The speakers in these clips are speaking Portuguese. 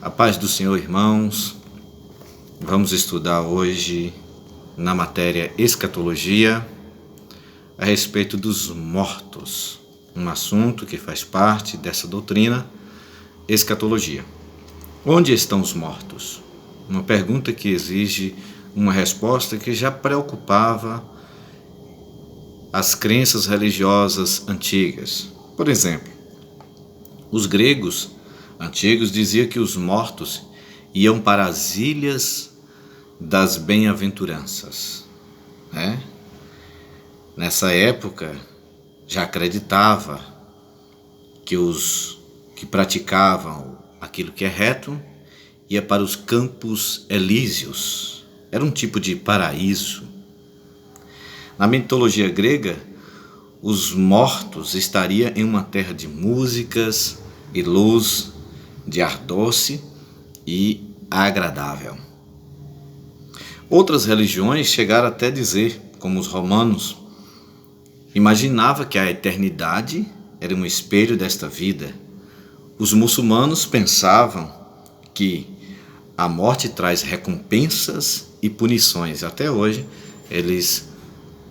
A paz do Senhor, irmãos. Vamos estudar hoje na matéria Escatologia a respeito dos mortos, um assunto que faz parte dessa doutrina Escatologia. Onde estão os mortos? Uma pergunta que exige uma resposta que já preocupava as crenças religiosas antigas. Por exemplo, os gregos antigos diziam que os mortos iam para as ilhas das bem-aventuranças. Nessa época, já acreditava que os que praticavam aquilo que é reto ia para os campos elíseos. Era um tipo de paraíso. Na mitologia grega, os mortos estariam em uma terra de músicas e luz, de ar doce e agradável. Outras religiões chegaram até a dizer, como os romanos, imaginava que a eternidade era um espelho desta vida. Os muçulmanos pensavam que a morte traz recompensas e punições. Até hoje eles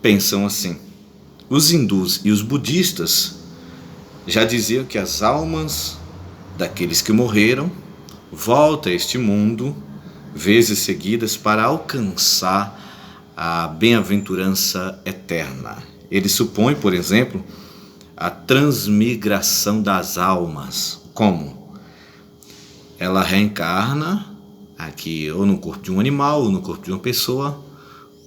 pensam assim. Os hindus e os budistas já diziam que as almas daqueles que morreram voltam a este mundo vezes seguidas para alcançar a bem-aventurança eterna. Ele supõe, por exemplo, a transmigração das almas. Como? Ela reencarna aqui ou no corpo de um animal ou no corpo de uma pessoa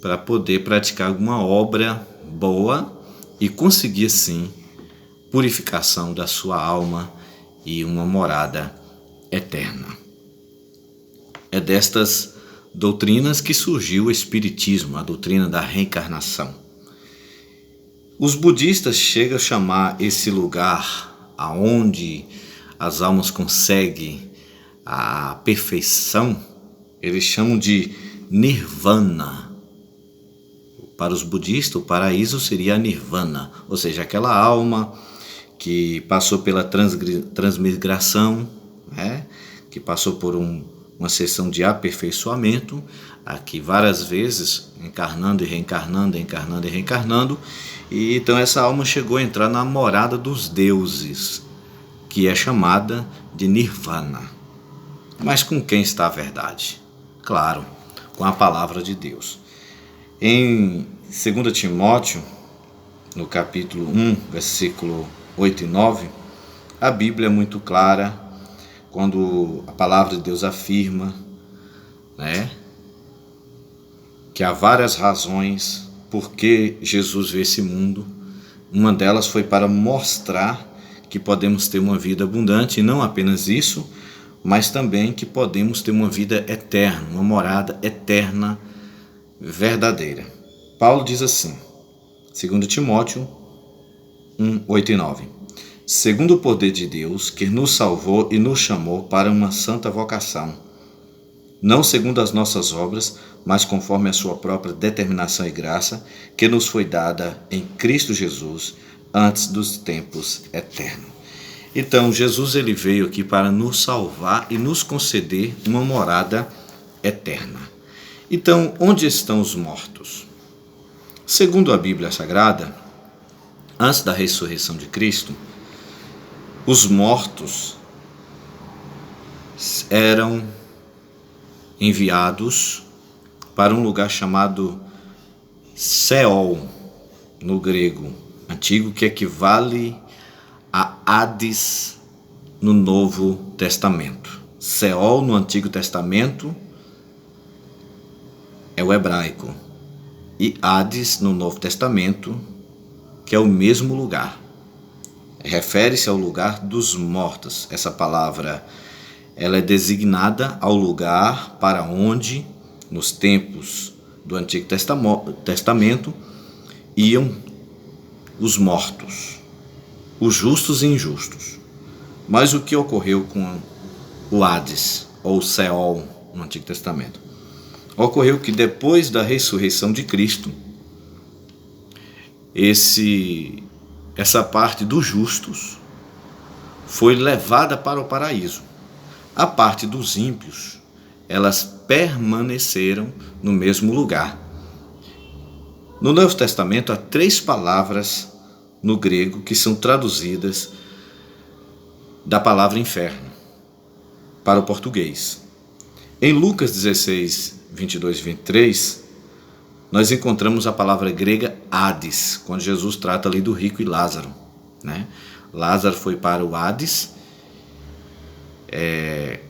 para poder praticar alguma obra boa e conseguir, sim, purificação da sua alma e uma morada eterna. É destas doutrinas que surgiu o Espiritismo, a doutrina da reencarnação. Os budistas chegam a chamar esse lugar aonde as almas conseguem a perfeição, eles chamam de Nirvana. Para os budistas, o paraíso seria a Nirvana, ou seja, aquela alma que passou pela transmigração, que passou por uma sessão de aperfeiçoamento, aqui várias vezes, encarnando e reencarnando, encarnando e reencarnando, e então essa alma chegou a entrar na morada dos deuses, que é chamada de Nirvana. Mas com quem está a verdade? Claro, com a palavra de Deus. Em 2 Timóteo, no capítulo 1, versículo 8 e 9, a Bíblia é muito clara quando a palavra de Deus afirma, que há várias razões por que Jesus veio esse mundo. Uma delas foi para mostrar que podemos ter uma vida abundante, e não apenas isso, mas também que podemos ter uma vida eterna, uma morada eterna verdadeira. Paulo diz assim, 2 Timóteo 1, 8 e 9. Segundo o poder de Deus, que nos salvou e nos chamou para uma santa vocação, não segundo as nossas obras, mas conforme a sua própria determinação e graça, que nos foi dada em Cristo Jesus, antes dos tempos eternos. Então, Jesus ele veio aqui para nos salvar e nos conceder uma morada eterna. Então, onde estão os mortos? Segundo a Bíblia Sagrada, antes da ressurreição de Cristo, os mortos eram enviados para um lugar chamado Seol, no grego antigo, que equivale a Hades no Novo Testamento. Seol no Antigo Testamento é o hebraico, e Hades no Novo Testamento, que é o mesmo lugar. Refere-se ao lugar dos mortos. Essa palavra ela é designada ao lugar para onde, nos tempos do Antigo Testamento, iam os mortos, os justos e injustos. Mas o que ocorreu com o Hades, ou Seol, no Antigo Testamento? Ocorreu que depois da ressurreição de Cristo, essa parte dos justos foi levada para o paraíso. A parte dos ímpios, elas permaneceram no mesmo lugar. No Novo Testamento há 3 palavras no grego que são traduzidas da palavra inferno para o português. Em Lucas 16, 22 e 23, nós encontramos a palavra grega Hades, quando Jesus trata ali do rico e Lázaro, né? Lázaro foi para o Hades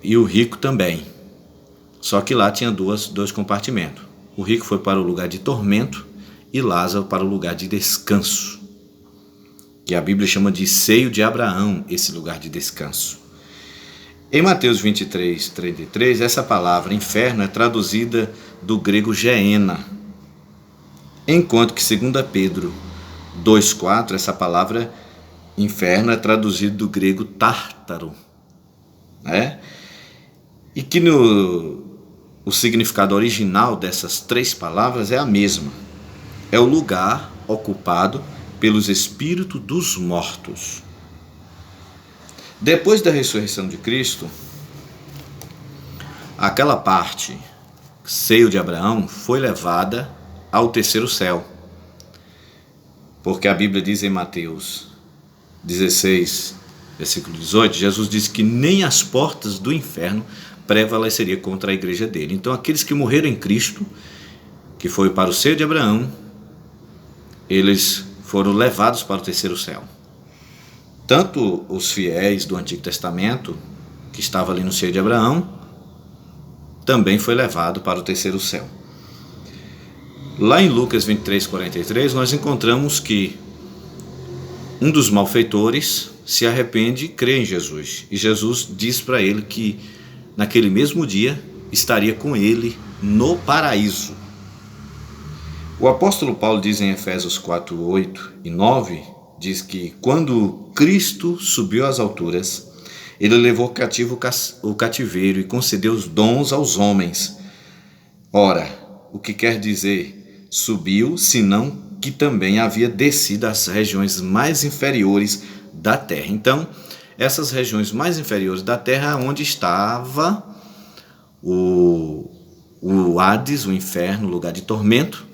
e o rico também. Só que lá tinha dois compartimentos. O rico foi para o lugar de tormento e Lázaro para o lugar de descanso, que a Bíblia chama de seio de Abraão, esse lugar de descanso. Em Mateus 23, 33, essa palavra inferno é traduzida do grego geena, enquanto que 2 Pedro 2,4, essa palavra inferno é traduzida do grego tártaro, né? E que o significado original dessas 3 palavras é a mesma. É o lugar ocupado pelos espíritos dos mortos. Depois da ressurreição de Cristo, aquela parte, seio de Abraão, foi levada ao terceiro céu. Porque a Bíblia diz em Mateus 16, versículo 18, Jesus disse que nem as portas do inferno prevaleceria contra a igreja dele. Então aqueles que morreram em Cristo, que foi para o seio de Abraão, eles foram levados para o terceiro céu. Tanto os fiéis do Antigo Testamento, que estavam ali no seio de Abraão, também foi levado para o terceiro céu. Lá em Lucas 23, 43, nós encontramos que um dos malfeitores se arrepende e crê em Jesus. E Jesus diz para ele que naquele mesmo dia estaria com ele no paraíso. O apóstolo Paulo diz em Efésios 4, 8 e 9, diz que quando Cristo subiu às alturas, ele levou cativo o cativeiro e concedeu os dons aos homens. Ora, o que quer dizer subiu, senão que também havia descido às regiões mais inferiores da terra. Então, essas regiões mais inferiores da terra, onde estava o Hades, o inferno, o lugar de tormento,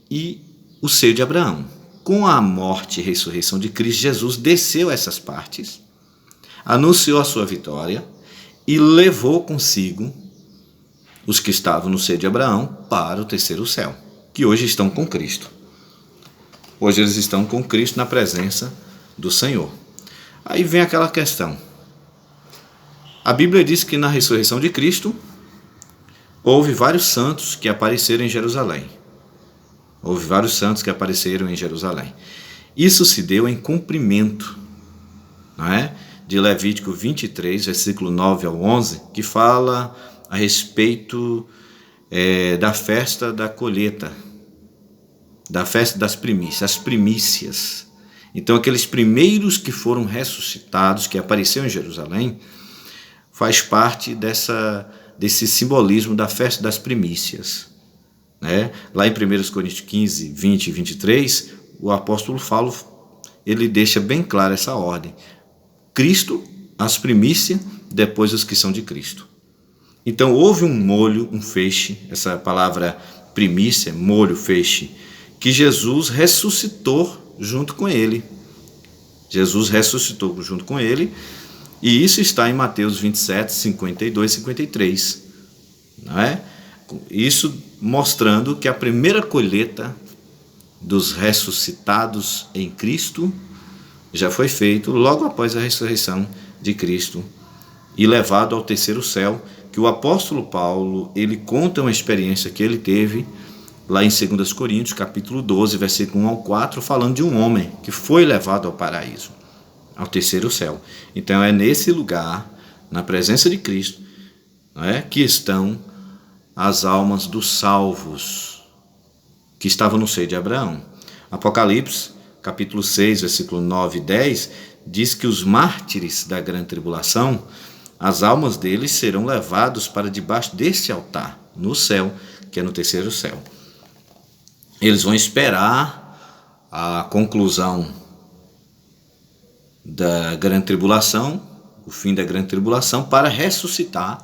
e o seio de Abraão. Com a morte e ressurreição de Cristo, Jesus desceu a essas partes, anunciou a sua vitória e levou consigo os que estavam no seio de Abraão para o terceiro céu, que hoje estão com Cristo. Hoje eles estão com Cristo na presença do Senhor. Aí vem aquela questão. A Bíblia diz que na ressurreição de Cristo, houve vários santos que apareceram em Jerusalém. Houve vários santos que apareceram em Jerusalém. Isso se deu em cumprimento, não é? De Levítico 23, versículo 9 ao 11, que fala a respeito da festa da colheita, da festa das primícias, as primícias. Então, aqueles primeiros que foram ressuscitados, que apareceram em Jerusalém, faz parte desse simbolismo da festa das primícias. Né? Lá em 1 Coríntios 15, 20 e 23, o apóstolo Paulo, ele deixa bem clara essa ordem. Cristo, as primícias, depois os que são de Cristo. Então houve um molho, um feixe, essa palavra primícia, molho, feixe, que Jesus ressuscitou junto com ele. Jesus ressuscitou junto com ele, e isso está em Mateus 27, 52 e 53. Não é? Isso mostrando que a primeira colheita dos ressuscitados em Cristo já foi feito logo após a ressurreição de Cristo e levado ao terceiro céu, que o apóstolo Paulo, ele conta uma experiência que ele teve lá em 2 Coríntios, capítulo 12, versículo 1 ao 4, falando de um homem que foi levado ao paraíso, ao terceiro céu. Então é nesse lugar, na presença de Cristo, não é, que estão as almas dos salvos que estavam no seio de Abraão. Apocalipse, capítulo 6, versículo 9 e 10, diz que os mártires da grande tribulação, as almas deles serão levados para debaixo deste altar, no céu, que é no terceiro céu. Eles vão esperar a conclusão da grande tribulação, o fim da grande tribulação, para ressuscitar,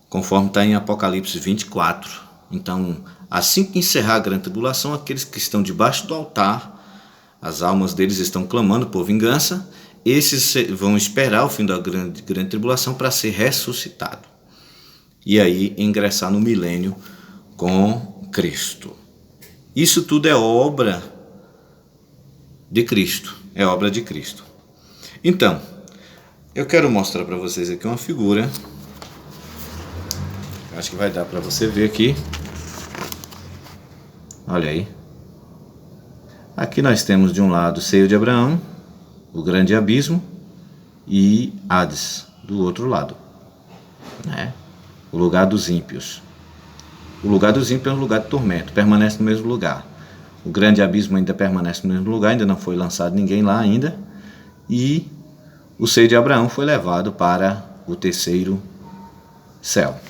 conforme está em Apocalipse 24. Então, assim que encerrar a grande tribulação, aqueles que estão debaixo do altar, as almas deles estão clamando por vingança, esses vão esperar o fim da grande tribulação para ser ressuscitado. E aí ingressar no milênio com Cristo. Isso tudo é obra de Cristo. É obra de Cristo. Então, eu quero mostrar para vocês aqui uma figura. Acho que vai dar para você ver aqui. Olha aí. Aqui nós temos de um lado o seio de Abraão, o grande abismo, e Hades do outro lado, né? O lugar dos ímpios. O lugar dos ímpios é um lugar de tormento, permanece no mesmo lugar. O grande abismo ainda permanece no mesmo lugar, ainda não foi lançado ninguém lá ainda. E o seio de Abraão foi levado para o terceiro céu.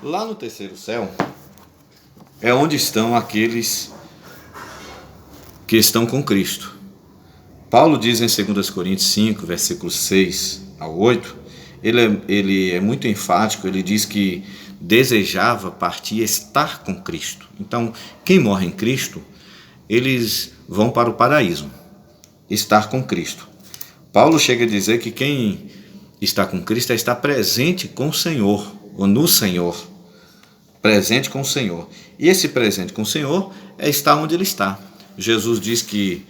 Lá no terceiro céu é onde estão aqueles que estão com Cristo. Paulo diz em 2 Coríntios 5, versículos 6 ao 8, ele é muito enfático, ele diz que desejava partir e estar com Cristo. Então, quem morre em Cristo, eles vão para o paraíso, estar com Cristo. Paulo chega a dizer que quem está com Cristo é estar presente com o Senhor, ou no Senhor, presente com o Senhor. E esse presente com o Senhor é estar onde Ele está. Jesus diz que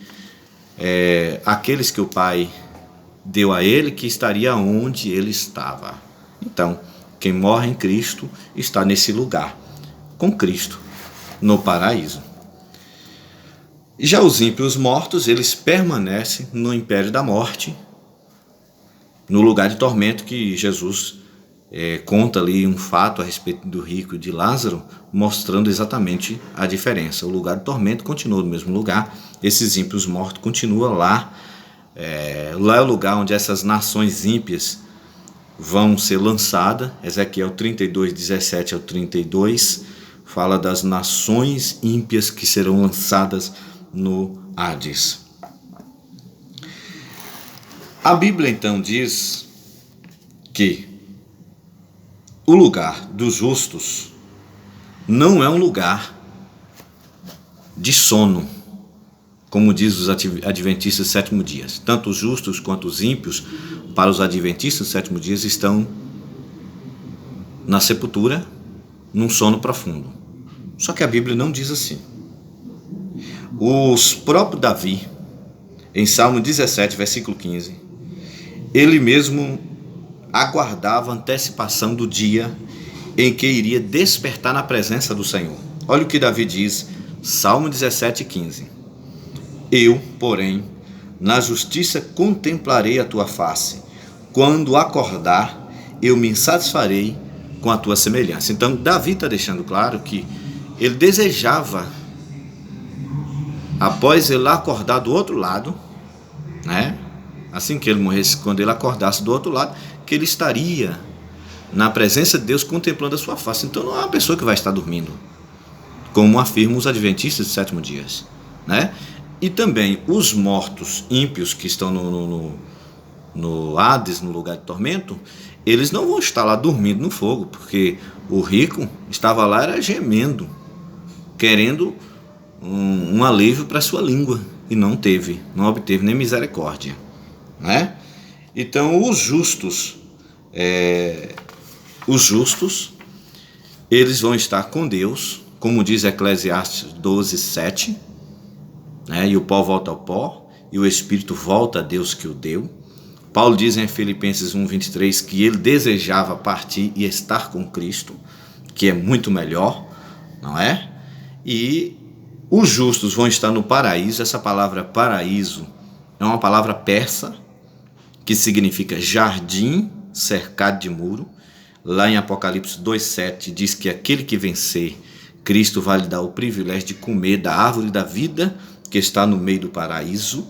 aqueles que o Pai deu a Ele, que estaria onde Ele estava. Então, quem morre em Cristo está nesse lugar, com Cristo, no paraíso. E já os ímpios mortos, eles permanecem no império da morte, no lugar de tormento que Jesus conta ali um fato a respeito do rico e de Lázaro, mostrando exatamente a diferença. O lugar de tormento continua no mesmo lugar, esses ímpios mortos continuam lá. Lá é o lugar onde essas nações ímpias vão ser lançadas. Ezequiel 32, 17 ao 32, fala das nações ímpias que serão lançadas no Hades. A Bíblia então diz que o lugar dos justos não é um lugar de sono, como diz os adventistas do sétimo dia. Tanto os justos quanto os ímpios, para os adventistas do sétimo dia, estão na sepultura, num sono profundo. Só que a Bíblia não diz assim. O próprio Davi, em Salmo 17, versículo 15, ele mesmo aguardava a antecipação do dia em que iria despertar na presença do Senhor. Olha o que Davi diz, Salmo 17, 15. Eu, porém, na justiça contemplarei a tua face. Quando acordar, eu me satisfarei com a tua semelhança. Então, Davi está deixando claro que ele desejava, após ele acordar do outro lado, né? Assim que ele morresse, quando ele acordasse do outro lado, que ele estaria na presença de Deus contemplando a sua face. Então não é uma pessoa que vai estar dormindo, como afirmam os adventistas do sétimo dia, né? E também os mortos ímpios que estão no Hades, no lugar de tormento, eles não vão estar lá dormindo no fogo, porque o rico estava lá era gemendo, querendo um alívio para sua língua, e não obteve nem misericórdia, né? Então os justos, eles vão estar com Deus, como diz Eclesiastes 12, 7, né? E o pó volta ao pó, e o espírito volta a Deus que o deu. Paulo diz em Filipenses 1, 23 que ele desejava partir e estar com Cristo, que é muito melhor, não é? E os justos vão estar no paraíso. Essa palavra paraíso é uma palavra persa, que significa jardim cercado de muro. Lá em Apocalipse 2,7 diz que aquele que vencer, Cristo vai lhe dar o privilégio de comer da árvore da vida que está no meio do paraíso.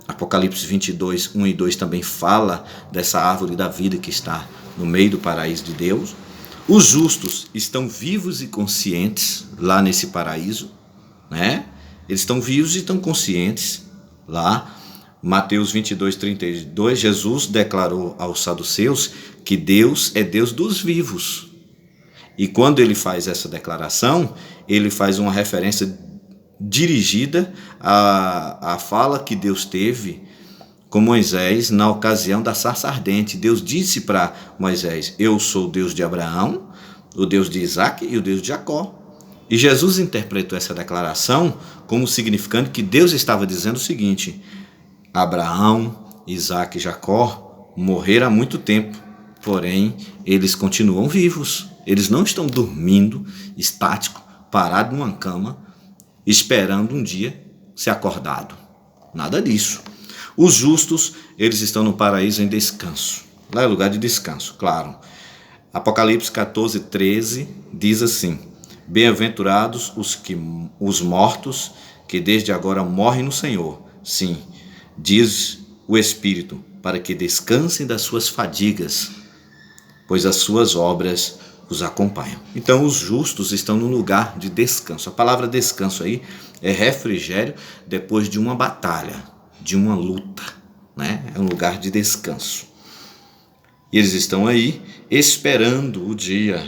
Apocalipse 22, 1 e 2 também fala dessa árvore da vida que está no meio do paraíso de Deus. Os justos estão vivos e conscientes lá nesse paraíso, né? Eles estão vivos e estão conscientes lá. Mateus 22, 32, Jesus declarou aos saduceus que Deus é Deus dos vivos. E quando ele faz essa declaração, ele faz uma referência dirigida à fala que Deus teve com Moisés na ocasião da sarça ardente. Deus disse para Moisés: eu sou o Deus de Abraão, o Deus de Isaac e o Deus de Jacó. E Jesus interpretou essa declaração como significando que Deus estava dizendo o seguinte: Abraão, Isaac e Jacó morreram há muito tempo, porém eles continuam vivos. Eles não estão dormindo, estático, parado numa cama, esperando um dia ser acordado. Nada disso. Os justos, eles estão no paraíso em descanso. Lá é lugar de descanso, claro. Apocalipse 14, 13 diz assim: bem-aventurados os mortos que desde agora morrem no Senhor. Sim, diz o Espírito, para que descansem das suas fadigas, pois as suas obras os acompanham. Então os justos estão num lugar de descanso. A palavra descanso aí é refrigério depois de uma batalha, de uma luta, né? É um lugar de descanso. E eles estão aí esperando o dia,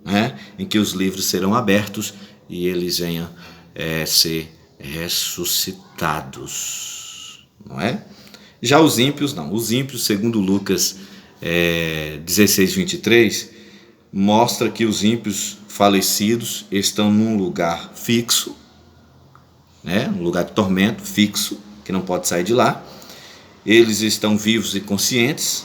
né, em que os livros serão abertos e eles venham ser ressuscitados, não é? Já os ímpios não. Os ímpios, segundo Lucas 16, 23, mostra que os ímpios falecidos estão num lugar fixo, né, um lugar de tormento fixo, que não pode sair de lá. Eles estão vivos e conscientes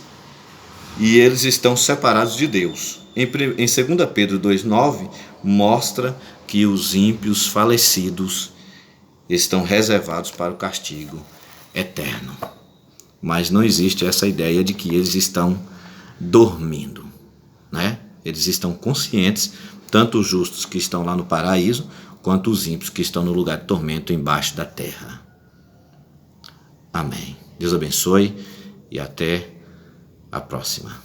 e eles estão separados de Deus. Em 2 Pedro 2,9 mostra que os ímpios falecidos estão reservados para o castigo eterno. Mas não existe essa ideia de que eles estão dormindo, né? Eles estão conscientes, tanto os justos que estão lá no paraíso, quanto os ímpios que estão no lugar de tormento embaixo da terra. Amém. Deus abençoe e até a próxima.